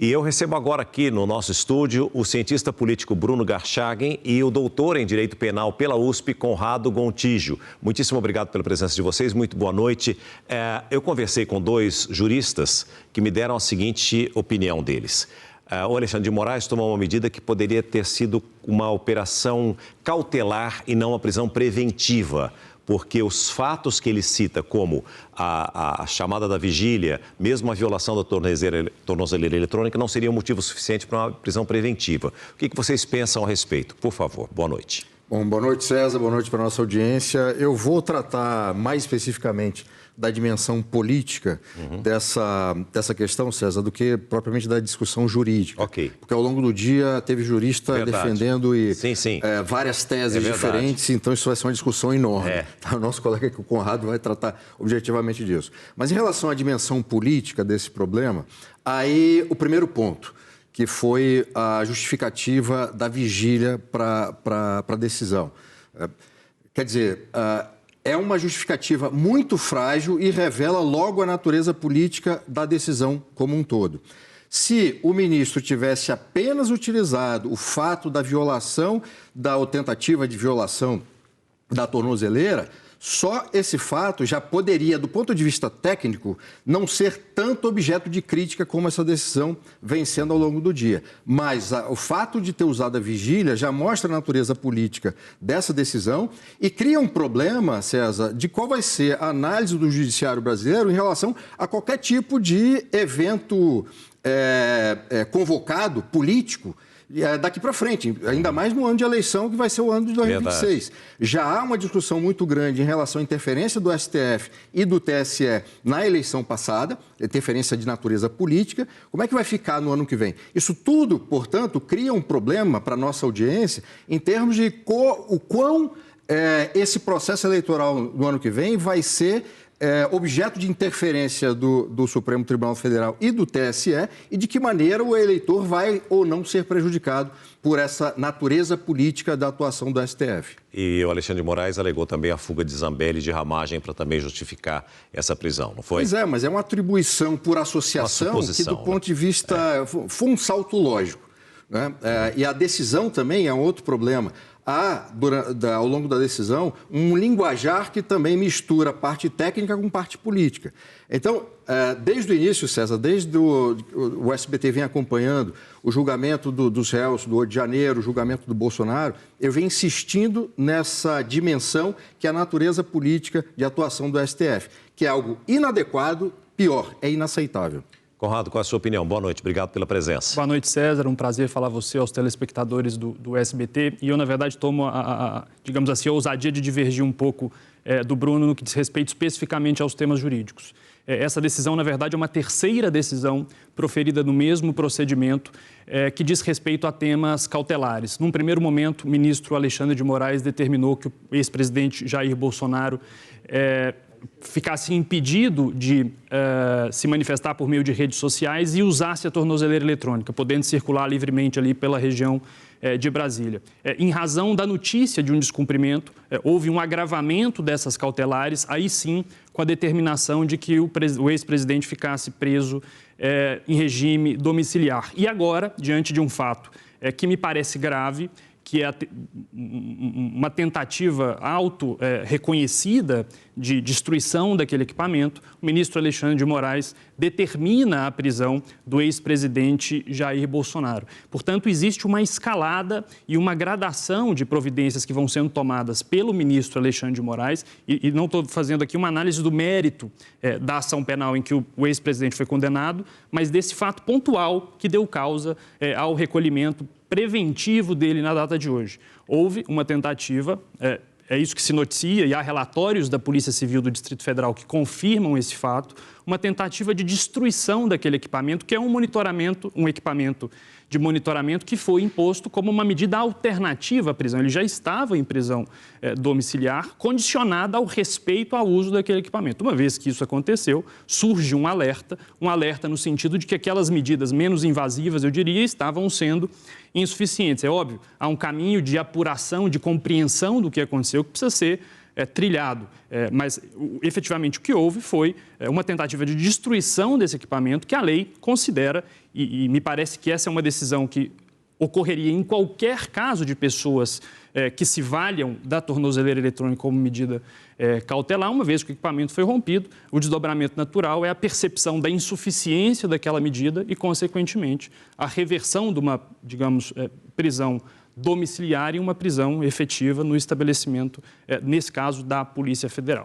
E eu recebo agora aqui no nosso estúdio o cientista político Bruno Garchagen e o doutor em Direito Penal pela USP, Conrado Gontijo. Muitíssimo obrigado pela presença de vocês, muito boa noite. Eu conversei com dois juristas que me deram a seguinte opinião deles. O Alexandre de Moraes tomou uma medida que poderia ter sido uma operação cautelar e não uma prisão preventiva, porque os fatos que ele cita, como a chamada da vigília, mesmo a violação da tornozeleira eletrônica, não seriam motivo suficiente para uma prisão preventiva. O que vocês pensam a respeito? Por favor, boa noite. Bom, boa noite, César, boa noite para a nossa audiência. Eu vou tratar mais especificamente da dimensão política dessa questão, César, do que propriamente da discussão jurídica. Ok. Porque ao longo do dia teve jurista defendendo várias teses diferentes, então isso vai ser uma discussão enorme. O nosso colega aqui, o Conrado, vai tratar objetivamente disso. Mas em relação à dimensão política desse problema, aí o primeiro ponto, que foi a justificativa da vigília para a decisão. Quer dizer, é uma justificativa muito frágil e revela logo a natureza política da decisão como um todo. Se o ministro tivesse apenas utilizado o fato da violação ou tentativa de violação da tornozeleira, só esse fato já poderia, do ponto de vista técnico, não ser tanto objeto de crítica como essa decisão vem sendo ao longo do dia. Mas o fato de ter usado a vigília já mostra a natureza política dessa decisão e cria um problema, César, de qual vai ser a análise do judiciário brasileiro em relação a qualquer tipo de evento convocado, político, daqui para frente, ainda mais no ano de eleição, que vai ser o ano de 2026. Verdade. Já há uma discussão muito grande em relação à interferência do STF e do TSE na eleição passada, interferência de natureza política. Como é que vai ficar no ano que vem? Isso tudo, portanto, cria um problema para a nossa audiência em termos de o quão esse processo eleitoral no ano que vem vai ser objeto de interferência do Supremo Tribunal Federal e do TSE e de que maneira o eleitor vai ou não ser prejudicado por essa natureza política da atuação do STF. E o Alexandre de Moraes alegou também a fuga de Zambelli e de Ramagem para também justificar essa prisão, não foi? Pois é, mas é uma atribuição por associação que, do ponto de vista... Foi um salto lógico, né? E a decisão também é um outro problema. Há, ao longo da decisão, um linguajar que também mistura parte técnica com parte política. Então, desde o início, César, desde o SBT vem acompanhando o julgamento dos réus do 8 de janeiro, o julgamento do Bolsonaro, eu venho insistindo nessa dimensão que é a natureza política de atuação do STF, que é algo inadequado, pior, é inaceitável. Conrado, qual é a sua opinião? Boa noite, obrigado pela presença. Boa noite, César. Um prazer falar a você, aos telespectadores do SBT. E eu, na verdade, tomo, digamos assim, a ousadia de divergir um pouco do Bruno no que diz respeito especificamente aos temas jurídicos. Essa decisão, na verdade, é uma terceira decisão proferida no mesmo procedimento que diz respeito a temas cautelares. Num primeiro momento, o ministro Alexandre de Moraes determinou que o ex-presidente Jair Bolsonaro ficasse impedido de se manifestar por meio de redes sociais e usasse a tornozeleira eletrônica, podendo circular livremente ali pela região de Brasília. Em razão da notícia de um descumprimento, houve um agravamento dessas cautelares, aí sim, com a determinação de que o ex-presidente ficasse preso em regime domiciliar. E agora, diante de um fato que me parece grave, que é uma tentativa reconhecida de destruição daquele equipamento, o ministro Alexandre de Moraes determina a prisão do ex-presidente Jair Bolsonaro. Portanto, existe uma escalada e uma gradação de providências que vão sendo tomadas pelo ministro Alexandre de Moraes, e não estou fazendo aqui uma análise do mérito da ação penal em que o ex-presidente foi condenado, mas desse fato pontual que deu causa ao recolhimento preventivo dele na data de hoje. Houve uma tentativa, é isso que se noticia, e há relatórios da Polícia Civil do Distrito Federal que confirmam esse fato, uma tentativa de destruição daquele equipamento, que é um equipamento de monitoramento que foi imposto como uma medida alternativa à prisão. Ele já estava em prisão domiciliar, condicionada ao respeito ao uso daquele equipamento. Uma vez que isso aconteceu, surge um alerta no sentido de que aquelas medidas menos invasivas, eu diria, estavam sendo insuficientes. É óbvio, há um caminho de apuração, de compreensão do que aconteceu que precisa ser trilhado, mas efetivamente o que houve foi uma tentativa de destruição desse equipamento que a lei considera e me parece que essa é uma decisão que ocorreria em qualquer caso de pessoas que se valham da tornozeleira eletrônica como medida cautelar, uma vez que o equipamento foi rompido, o desdobramento natural é a percepção da insuficiência daquela medida e, consequentemente, a reversão de uma, digamos, prisão domiciliar e uma prisão efetiva no estabelecimento, nesse caso, da Polícia Federal.